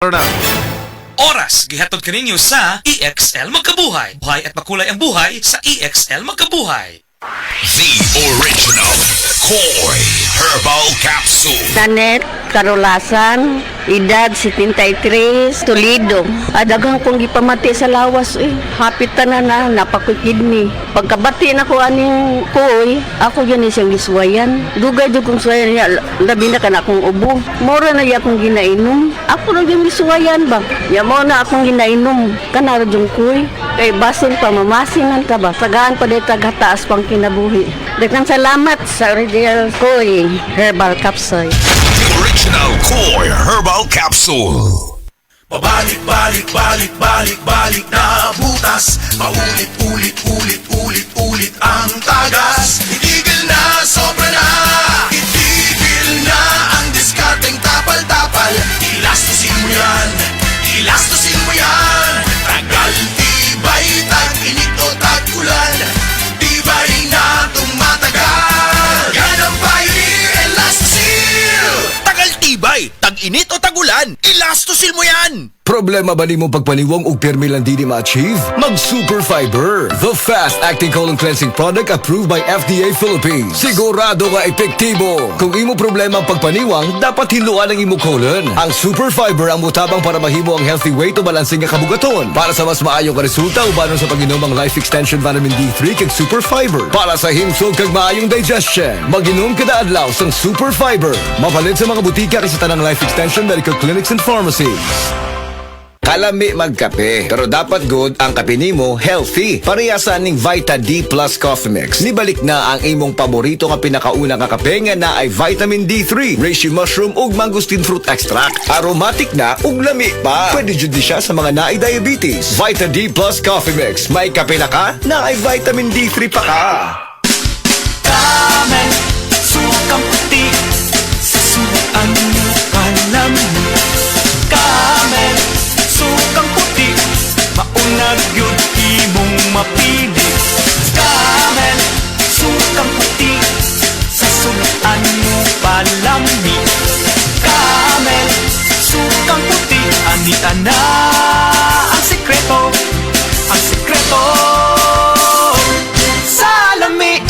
na. Oras gihatod kaninyo sa EXL Magkabuhay. Buhay at makulay ang buhay sa EXL Magkabuhay. The original Koi Herbal Capsule. Tanet, Karolasan, edad 73, Toledo. Adagang kong gipamati sa lawas Hapit na napakoy kidney. Pagkabati na ko aning koy, ako yan siyang giswayan. Dugay kong swayan niya, labi na ka na akong ubo. Mora na akong ginainom. Ako na yung giswayan ba? Ya mo na akong ginainom. Kanara yung koy. Kay basin pa, mamasingan ka ba? Sagaan pa dito taas pang kinabuhi. Daghang salamat sa original Koi Herbal Capsule. The original Koi Herbal Capsule. Pabalik-balik na butas. Paulit-ulit ang tagas. Itigil na, sobra na. Itigil na ang diskarteng tapal-tapal. Ilastusin mo yan. Tagal, tibay, tag-init o tag-ulan. Tibay na tumatagal. Yan ang Pioneer Elastosil. Tagal-tibay, tag-init o tag-ulan, ilastosil mo yan! Problema ba ni mo pagpaniwang o permi lang di ma-achieve? Mag-Super Fiber, the fast-acting colon cleansing product approved by FDA Philippines. Sigurado nga epektibo. Kung imo problema ang pagpaniwang, dapat hiluan ang imo colon. Ang Super Fiber ang mutabang para mahimo ang healthy weight o balansing nga kabugaton. Para sa mas maayong ka resulta, ubanon sa pag-inom ang Life Extension Vitamin D3 kag Super Fiber. Para sa himsog kag maayong digestion, mag-inom kada adlaw sang Super Fiber. Mapalit sa mga butika kay sa tanang Life Extension Medical Clinics and Pharmacies. Kalami magkape, pero dapat good ang kape nimo healthy. Parehasan ning Vita D Plus Coffee Mix. Nibalik na ang imong paborito nga pinakauna nga kape nga na ay vitamin D3, reishi mushroom ug mangosteen fruit extract. Aromatic na ug lami pa. Pwede jud di siya sa mga naay diabetes. Vita D Plus Coffee Mix. May kape na ka, na ay vitamin D3 pa ka. Camel, sukang puti, sasuan mo kalamit. Camel, sukang puti, maunag yun imong mapili. Camel, sukang puti, sasuan mo palami. Camel, sukang puti, anita na ang sikreto sa lami.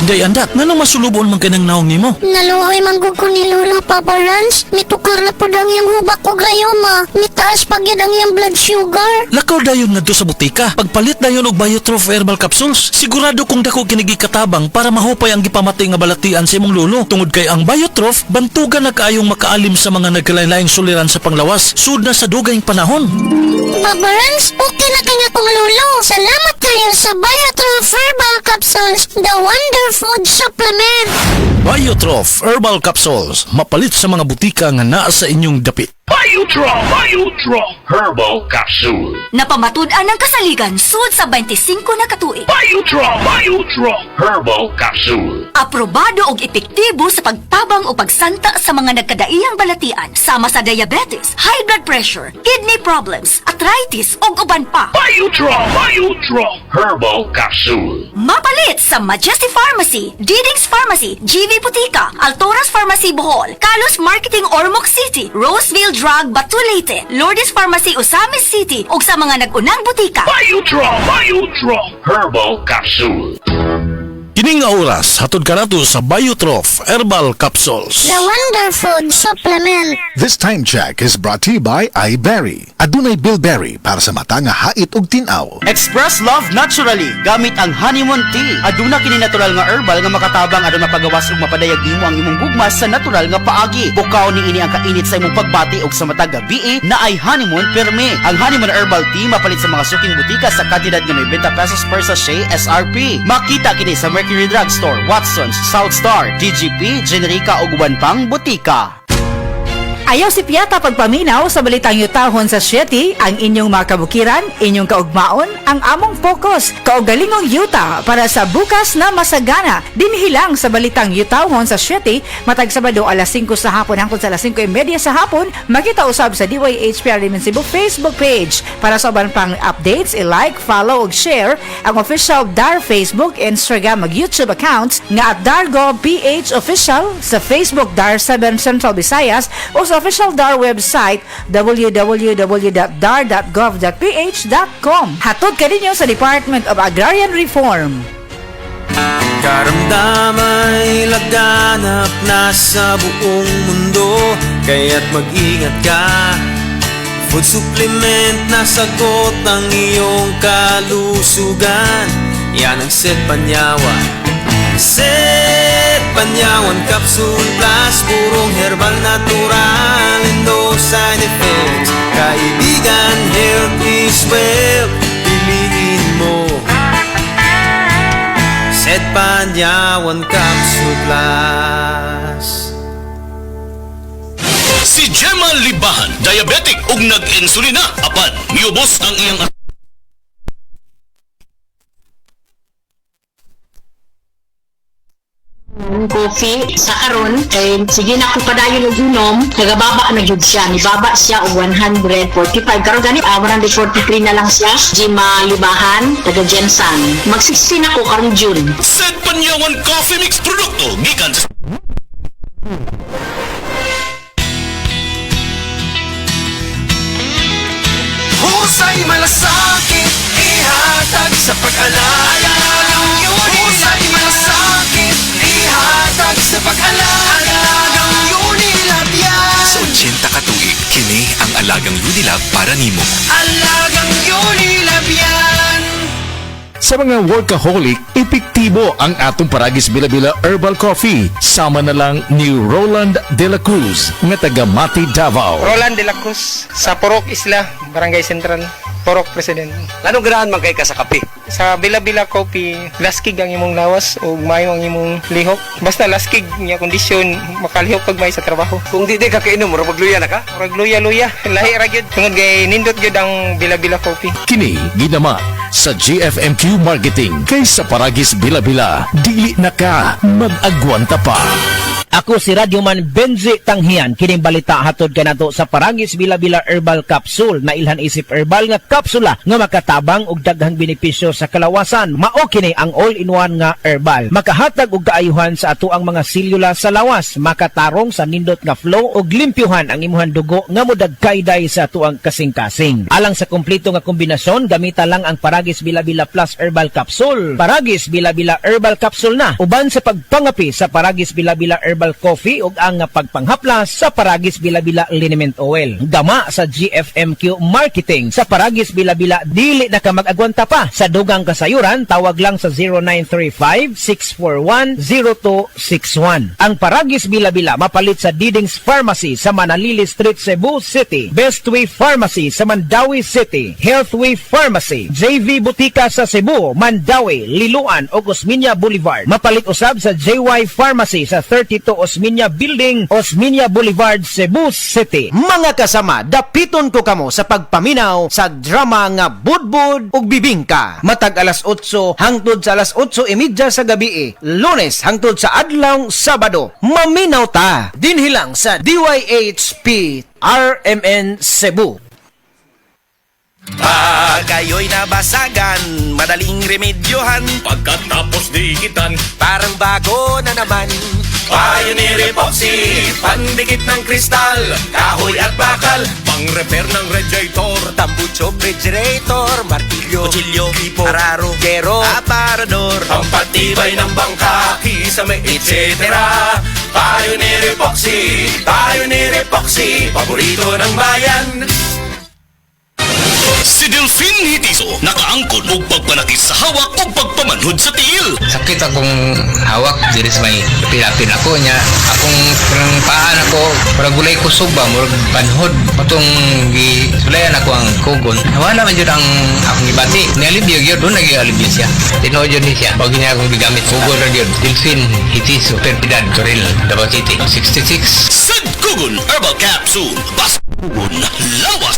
Day andak, nanong masulubon man kanang naong nimo? Naluoy manggug ko ni Lola Papa Rans. Mitukar na po lang yung hubak ko gayoma. Mitaas pag yan ang yung blood sugar. Lakaw dayon nga sa butika. Pagpalit dayon og Biotrof Herbal Capsules. Sigurado kung dako kinigi katabang para mahupay ang gipamati nga balatian sa imong lolo. Tungod kay ang Biotrof, bantugan na kaayong makaalim sa mga nagkalain-laing suliran sa panglawas. Sud na sa dugayng panahon. Papa Rans, okay na kanya kong lolo. Salamat kayo sa Biotrof Herbal Capsules, the Wonder Food Supplement. Biotrof Herbal Capsules. Mapalit sa mga butika nga naa sa inyong dapit. Biotrop Herbal Capsule. Napamatud-an ng kasaligan sud sa 25 na katuig. Biotrop Herbal Capsule. Aprobado og epektibo sa pagtabang o pagsanta sa mga nagkadaiyang balatian sama sa diabetes, high blood pressure, kidney problems, arthritis ug uban pa. Biotrop Herbal Capsule. Mapalit sa Majesty Pharmacy, Diding's Pharmacy, GV Butika, Altoras Pharmacy Bohol, Kalos Marketing Ormoc City, Roseville Drug Batulete, Lourdes Pharmacy Osamis City ug sa mga nag-unang butika. Biotrop Herbal Capsule. Kining nga oras, hatod ka nato sa Biotrof Herbal Capsules. The Wonder Food Supplement. This time check is brought to you by iBerry. Adunay Bilberry para sa mata nga hait ug tinaw. Express love naturally gamit ang honeymoon tea. Aduna kini natural nga herbal nga makatabang aron mapagawas ug mapadayag nimo ang imong gugma sa natural nga paagi. Bukaw ni ini ang kainit sa imong pagbati ug sa matag gabi na ay honeymoon perme. Ang honeymoon herbal tea mapalit sa mga suking butika sa kantidad nga 90 pesos per sachet SRP. Makita kini sa Mercury Drugstore, Watson's, South Star, DGP, Generica ug uban pang butika. Ayaw si Piata pagpaminaw sa balitang yutahon sa Sieti, ang inyong mga kabukiran, inyong kaugmaon, ang among focus, kaugalingong yuta para sa bukas na masagana. Dinhilang sa balitang yutahon sa Sieti, matag Sabado alas 5 sa hapon hangtod sa alas 5:30 sa hapon, makita usab sa DYHPR Limen Cebu Facebook page. Para sa uban pang updates, i-like, follow ug share ang official DAR Facebook, Instagram ug YouTube accounts nga at DarGo PH Official sa Facebook DAR 7 Central Visayas o sa sa official DAR website www.dar.gov.ph.com. Hatod ka ninyo sa Department of Agrarian Reform. Karamdamay laganap na sa buong mundo, kaya't mag-ingat ka. Food supplement na sagot ang iyong kalusugan. Yan ang Set Panyawan. Set Panyawan Capsule Plus, purong herbal, natural, and no side effects. Kaibigan, health is wealth, piliin mo Set Panyawan Capsule Plus. Si Gemma Libahan, diabetic ug nag-insulina. Apan, miubos ang iyang coffee sa karon kay sige na ko padayon og unom, nagababa na gyud siya, nibaba siya og 145 karon gani 143 na lang siya. Gemma Libahan, taga Jensan, mag 60 na ko karon June. Set Panyawan Coffee Mix produkto gikan sa Husay malasakit, ihatag sa pag-alaga ng Unilab. Husay malasakit, ihatag sa pag-alaga ng Unilab yan. Sa 80 ka tuig, kini ang alagang Unilab para nimo. Alagang Unilab yan. Sa mga workaholic, epektibo ang atong Paragis Bila-Bila Herbal Coffee. Sama na lang ni Roland De La Cruz, nga taga Mati, Davao. Roland De La Cruz, sa Porok Isla, Barangay Central, Porok President. Anong ganahan man kay ka sa kape? Sa Bila-Bila Coffee, laskig ang imong lawas o mayo ang imong lihok. Basta laskig niya kondisyon, makalihok pag may sa trabaho. Kung di ka kainom, mura magluya na ka? Murag luya-luya, lahi ra gyud. Tungod kay nindot gyud ang Bila-Bila Coffee. Kini ginama sa GFMQ Marketing. Kay sa Paragis Bila-Bila, dili na ka mag-agwanta pa. Ako si Radyoman Benzi Tanghian, kining balita hatod kanato sa Paragis Bila-Bila Herbal Capsule na ilhan isip herbal nga kapsula nga makatabang og daghang benepisyo sa kalawasan. Mao kini ang all-in-one nga herbal. Makahatag og kaayuhan sa ato ang mga selula sa lawas, makatarong sa nindot nga flow og limpyuhan ang imuhang dugo nga modagkayday sa ato ang kasing-kasing. Alang sa kumpleto nga kombinasyon, gamita lang ang Paragis Bila-Bila Plus Herbal Capsule. Paragis Bila-Bila Herbal Capsule na uban sa pagpangapi sa Paragis Bila-Bila Herbal Coffee ug ang pagpanghaplas sa Paragis Bila-Bila Liniment Oil. Dama sa GFMQ Marketing. Sa Paragis Bila-Bila, dili na ka mag-agwanta pa. Sa dugang kasayuran, tawag lang sa 0935-641-0261. Ang Paragis Bila-Bila mapalit sa Didings Pharmacy sa Manalili Street, Cebu City. Bestway Pharmacy sa Mandawi City. Healthway Pharmacy, JV Butika sa Cebu, Mandawi, Liloan o Osmeña Boulevard. Mapalit usab sa JY Pharmacy sa 32 Osmeña Building, Osmeña Boulevard, Cebu City. Mga kasama, dapiton ko kamo sa pagpaminaw sa drama nga Budbud ug Bibingka. Matag alas 8 hangtod sa alas 8:30 sa gabi, Lunes hangtod sa adlaw Sabado. Maminaw ta dinhilang sa DYHP RMN Cebu. Pag kayo'y nabasagan, madaling remedyohan. pagkatapos diikitan. Parang bago na naman. Pioneer Epoxy, pandikit ng kristal, kahoy at bakal, Pang-repair ng radiator, tambucho, refrigerator, martilyo, kutsilyo, gripo, araro, gero, aparador, ang patibay ng bangka, kisame, etc. Pioneer Epoxy, Pioneer Epoxy, paborito ng bayan. Si Delphine Hitiso, nakaangkon og pagpanakis sa hawak o pagpamanhod sa tiil. Sakit akong hawak, diri sa may pilapin ako niya. Akong parang paan ako, parang gulay kusog ba, murag panhod. Patong gisulayan ako ang kugon. Wala man yun ang akong ibati. Nialibyo yun, doon nag-ialibyo siya. Tinood yun siya. Pag niya akong bigamit, kugon na yun. Delphine Hitiso, Perpidad, Toril, Davao City, 66. Sad Kugon Herbal Capsule. Bas Kugon, lawas.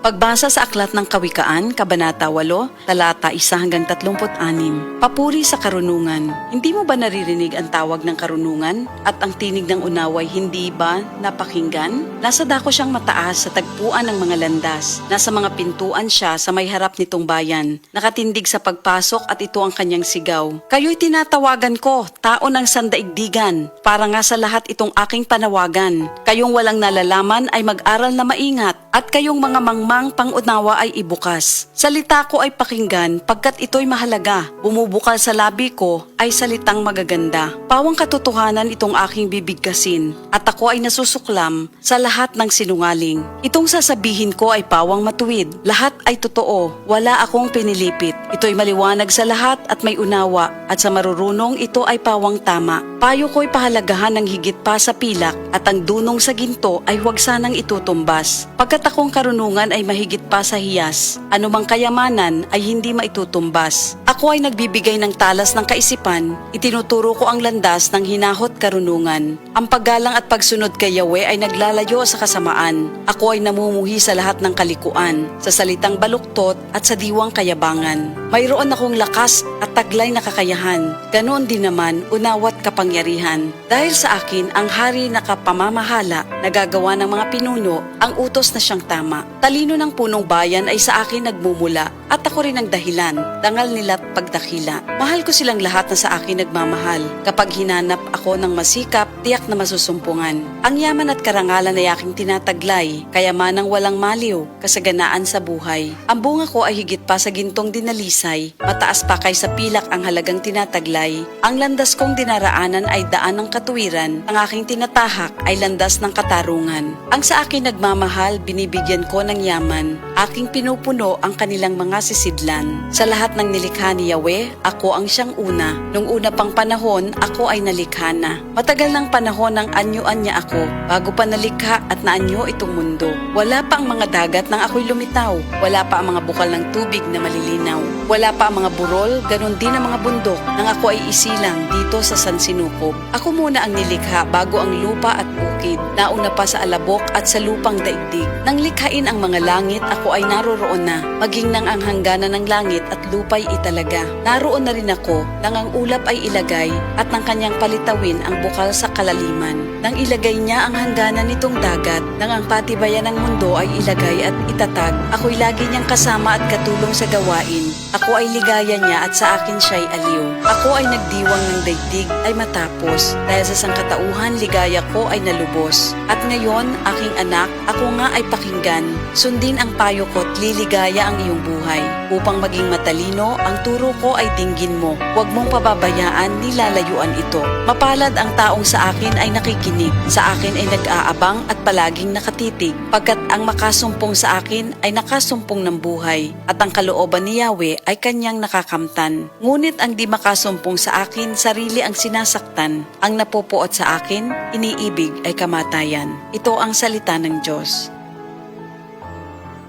Pagbasa sa Aklat ng Kawikaan, Kabanata 8, talata 1 hanggang 36. Papuri sa karunungan. Hindi mo ba naririnig ang tawag ng karunungan at ang tinig ng unaway hindi ba napakinggan? Nasa dako siyang mataas sa tagpuan ng mga landas. Nasa mga pintuan siya sa may harap nitong bayan. Nakatindig sa pagpasok at ito ang kanyang sigaw. Kayo'y tinatawagan ko, tao ng sandaigdigan. Para nga sa lahat itong aking panawagan. Kayong walang nalalaman ay mag-aral na maingat at kayong mga mangmang pangunawa ay ibukas. Salita ko ay pakinggan pagkat ito'y mahalaga. Bumubukal sa labi ko ay salitang magaganda. Pawang katotohanan itong aking bibigkasin at ako ay nasusuklam sa lahat ng sinungaling. Itong sasabihin ko ay pawang matuwid. Lahat ay totoo. Wala akong pinilipit. Ito'y maliwanag sa lahat at may unawa at sa marurunong ito ay pawang tama. Payo ko'y pahalagahan ng higit pa sa pilak at ang dunong sa ginto ay huwag sanang itutumbas. Pagkat akong karunungan ay mahigit pa sa hiyas, anumang kayamanan ay hindi maitutumbas. Ako ay nagbibigay ng talas ng kaisipan, itinuturo ko ang landas ng hinahot karunungan. Ang paggalang at pagsunod kay Yahweh ay naglalayo sa kasamaan. Ako ay namumuhi sa lahat ng kalikuan, sa salitang baluktot at sa diwang kayabangan. Mayroon akong lakas at taglay na kakayahan. Ganoon din naman unawat kapangyarihan. Dahil sa akin ang hari na kapamamahala, nagagawa ng mga pinuno ang utos na siyang tama. Talino ng punong bayan ay sa akin nagmumula at ako rin ang dahilan, dangal nila't pagdakila. Mahal ko silang lahat na sa akin nagmamahal. Kapag hinanap ako ng masikap, tiyak na masusumpungan. Ang yaman at karangalan ay aking tinataglay, kayamanang walang maliw, kasaganaan sa buhay. Ang bunga ko ay higit pa sa gintong dinalisay, mataas pa kaysa pilak ang halagang tinataglay. Ang landas kong dinaraanan ay daan ng katuwiran, ang aking tinatahak ay landas ng katarungan. Ang sa akin nagmamahal, binibigyan ko ng yaman. Aking pinupuno ang kanilang mga sisidlan. Sa lahat ng nilikha ni Yahweh, ako ang siyang una. Nung una pang panahon, ako ay nalikha na. Matagal ng panahon nang anyuan niya ako, bago pa nalikha at naanyo itong mundo. Wala pa ang mga dagat nang ako'y lumitaw. Wala pa ang mga bukal ng tubig na malilinaw. Wala pa ang mga burol, ganun din ang mga bundok nang ako ay isilang dito sa San Sinukob. Ako muna ang nilikha bago ang lupa at bukid. Nauna pa sa alabok at sa lupang daigdig. Nang likhain ang mga langit, ako ay naroroon na. Maging nang ang hangganan ng langit at lupa'y italaga. Naroon na rin ako nang ang ulap ay ilagay at nang kanyang palitawin ang bukal sa kalaliman. Nang ilagay niya ang hangganan nitong dagat, nang ang patibayan ng mundo ay ilagay at itatag, ako'y lagi niyang kasama at katulong sa gawain. Ako ay ligaya niya at sa akin siya'y aliw. Ako ay nagdiwang ng daigdig ay matapos. Dahil sa sangkatauhan, ligaya ko ay nalubos. At ngayon, aking anak, ako nga ay pakinggan. Sundin ang payo ko't liligaya ang iyong buhay. Upang maging matalino, ang turo ko ay dinggin mo. Huwag mong pababayaan, nilalayuan ito. Mapalad ang taong sa akin ay nakikinig. Sa akin ay nag-aabang at palaging nakatitig. Pagkat ang makasumpong sa akin ay nakasumpong ng buhay. At ang kalooban ni Yahweh ay kanyang nakakamtan. Ngunit ang di makasumpong sa akin, sarili ang sinasaktan. Ang napupuot sa akin, iniibig ay kamatayan. Ito ang salita ng Diyos.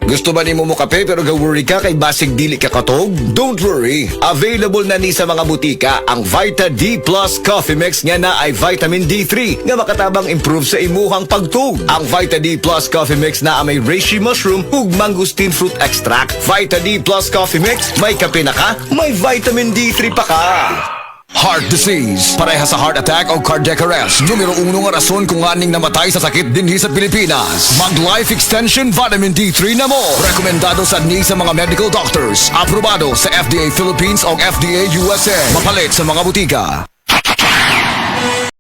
Gusto ba ni mo kape pero ga-worry ka kay basig dili ka katog? Don't worry! Available na ni sa mga butika ang Vita D Plus Coffee Mix nga na ay vitamin D3 nga makatabang improve sa imuhang pagtug. Ang Vita D Plus Coffee Mix na may reishi mushroom ug mangosteen fruit extract. Vita D Plus Coffee Mix, may kape na ka, may vitamin D3 pa ka. Heart disease, pareha sa heart attack o cardiac arrest. Numero 1 nga rason kung aning namatay sa sakit dinhi sa Pilipinas. Mag-life extension vitamin D3 na mo. Rekomendado sa ni sa mga medical doctors. Aprobado sa FDA Philippines o FDA USA. Mapalit sa mga butika.